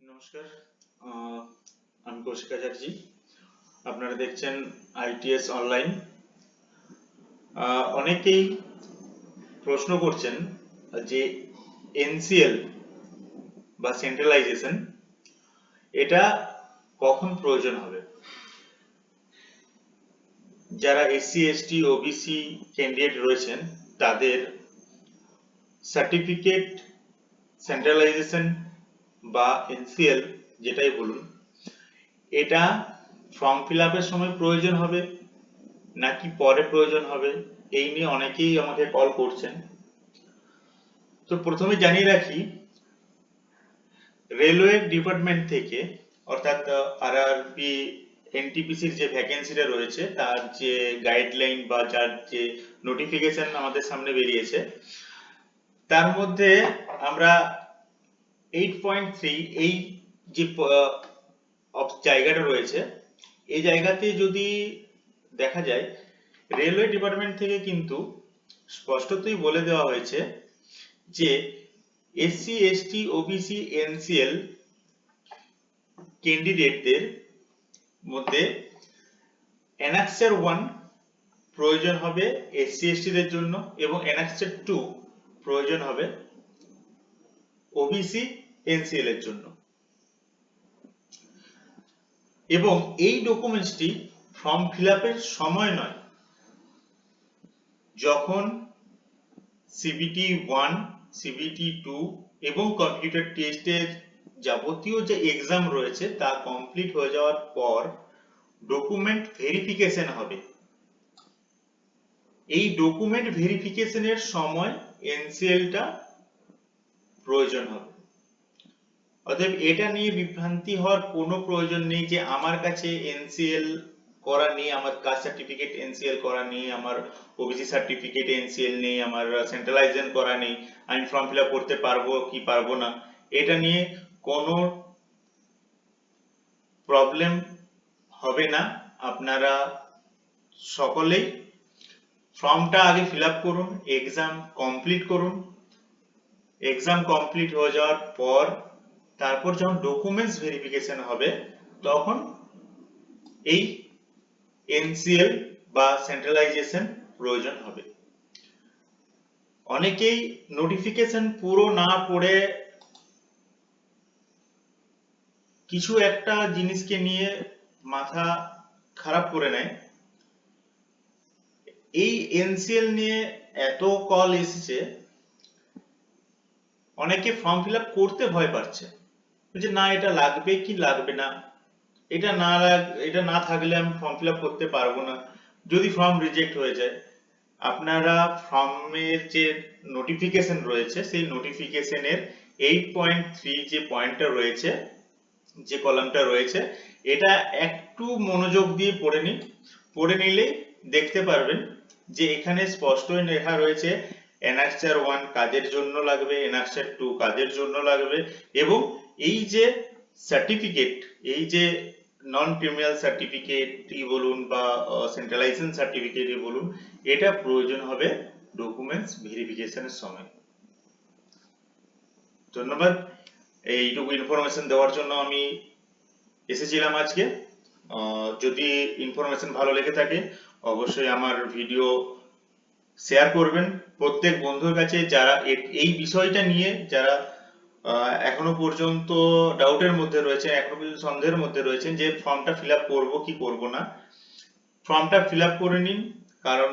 নমস্কার, আমি কৌশিক আচার্যি। আপনারা দেখছেন ITS অনলাইন। অনেকেই প্রশ্ন করছেন যে NCL বা সেন্ট্রালাইজেশন এটা কখন প্রয়োজন হবে। যারা SC ST OBC ক্যান্ডিডেট রয়েছেন তাদের সার্টিফিকেট সেন্ট্রালাইজেশন বা NCL যেটাই বলুন, এটা ফর্ম ফিল আপের সময় প্রয়োজন হবে নাকি পরে প্রয়োজন হবে, এই নিয়ে অনেকেই আমাকে কল করছেন। তো প্রথমে জানিয়ে রাখি, রেলওয়ে ডিপার্টমেন্ট থেকে অর্থাৎ RRB NTPCর যে ভ্যাকেন্সিটা রয়েছে তার যে গাইডলাইন বা যার যে নোটিফিকেশন আমাদের সামনে বেরিয়েছে, তার মধ্যে আমরা 8.3 এই যে জায়গাটা রয়েছে, এই জায়গাতে যদি দেখা যায় রেলওয়ে ডিপার্টমেন্ট থেকে কিন্তু স্পষ্টতই বলে দেওয়া হয়েছে যে SC ST OBC NCL ক্যান্ডিডেটদের মধ্যে অ্যানাক্সার 1 প্রয়োজন হবে SC ST দের জন্য এবং অ্যানাক্সার 2 প্রয়োজন হবে OBC NCL এর জন্য। এবং এই ডকুমেন্টসটি ফর্ম ফিল আপের সময় নয়, যখন CBT 1, CBT 2 এবং কম্পিউটার টেস্টের যাবতীয় যে এক্সাম রয়েছে তা কমপ্লিট হয়ে যাওয়ার পর ডকুমেন্ট ভেরিফিকেশন হবে। এই ডকুমেন্ট ভেরিফিকেশনের সময় NCL টা প্রয়োজন হবে। অতএব এটা নিয়ে বিভ্রান্তি হওয়ার কোনো প্রয়োজন নেই যে আমার কাছে NCL করা নেই, আমার কাস্ট সার্টিফিকেট NCL করা নেই, আমার OBC সার্টিফিকেট NCL নেই, আমার সেন্ট্রালাইজেশন করা নেই, আমি ফর্ম ফিল আপ করতে পারবো কি পারবো না, এটা নিয়ে কোনো প্রবলেম হবে না। আপনারা সকলেই ফর্মটা আগে ফিল আপ করুন, এক্সাম কমপ্লিট করুন। এক্সাম কমপ্লিট হয়ে যাওয়ার পর তারপর যখন ডকুমেন্টস ভেরিফিকেশন হবে তখন এই NCL বা সেন্ট্রালাইজেশন প্রয়োজন হবে। অনেকেই নোটিফিকেশন পুরো না পড়ে কিছু একটা জিনিসকে নিয়ে মাথা খারাপ করে নেয়। এই NCL নিয়ে এত কল এসেছে, অনেকে ফর্ম ফিল আপ করতে ভয় পাচ্ছে যে না এটা লাগবে কি লাগবে না, এটা না থাকলে আমি ফর্ম ফিল আপ করতে পারবো না, যদি ফর্ম রিজেক্ট হয়ে যায়। আপনারা ফর্মের যে নোটিফিকেশন রয়েছে সেই নোটিফিকেশনের 8.3 যে পয়েন্টটা রয়েছে, যে কলামটা রয়েছে, এটা একটু মনোযোগ দিয়ে পড়ে নিন। পড়ে নিলেই দেখতে পারবেন যে এখানে স্পষ্টই লেখা রয়েছে অ্যানাক্সার 1 কাজের জন্য লাগবে, অ্যানাক্সার 2 কাজের জন্য লাগবে, এবং এই যে সার্টিফিকেট, এই যে নন ক্রিমিনাল সার্টিফিকেটই বলুন বা সেন্ট্রালাইজেশন সার্টিফিকেটই বলুন, এটা প্রয়োজন হবে ডকুমেন্টস ভেরিফিকেশনের সময়। ধন্যবাদ এইটুকু ইনফরমেশন দেওয়ার জন্য আমি এসেছিলাম আজকে। যদি ইনফরমেশন ভালো লেগে থাকে অবশ্যই আমার ভিডিও শেয়ার করবেন প্রত্যেক বন্ধুর কাছে যারা এই বিষয়টা নিয়ে যারা এখনো পর্যন্ত ডাউটের মধ্যে রয়েছে, এখনো পর্যন্ত সন্দেহের মধ্যে রয়েছেন যে ফর্মটা ফিল আপ করবো কি করবো না। ফর্মটা ফিল আপ করে নিন, কারণ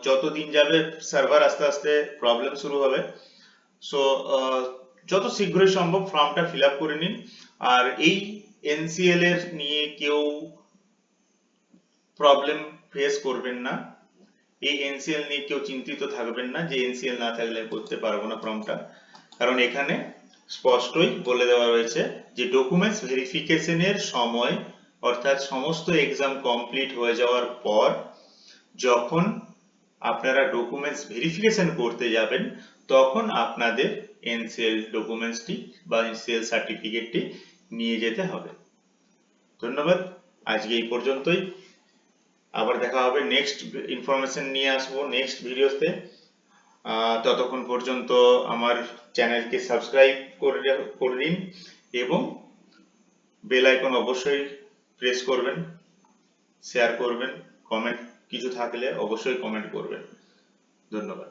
যত দিন যাবে সার্ভার আস্তে আস্তে প্রবলেম শুরু হবে। সো যত শীঘ্রই সম্ভব ফর্মটা ফিল আপ করে নিন। আর এই NCL এর নিয়ে কেউ প্রবলেম ফেস করবেন না, এই NCL নিয়ে কেউ চিন্তিত থাকবেন না যে NCL না থাকলে করতে পারবো না ফর্মটা, কারণ এখানে স্পষ্টই বলে দেওয়া রয়েছে যে ডকুমেন্টস ভেরিফিকেশনের সময় অর্থাৎ সমস্ত এক্সাম কমপ্লিট হয়ে যাওয়ার পর যখন আপনারা ডকুমেন্টস ভেরিফিকেশন করতে যাবেন তখন আপনাদের NCL ডকুমেন্টসটি বা NCL সার্টিফিকেটটি নিয়ে যেতে হবে। ধন্যবাদ, আজকে এই পর্যন্তই। আবার দেখা হবে, নেক্সট ইনফরমেশন নিয়ে আসবো নেক্সট ভিডিওতে। ততক্ষণ পর্যন্ত আমার চ্যানেলকে সাবস্ক্রাইব করে দিন এবং বেল আইকন অবশ্যই প্রেস করবেন, শেয়ার করবেন, কমেন্ট কিছু থাকলে অবশ্যই কমেন্ট করবেন। ধন্যবাদ।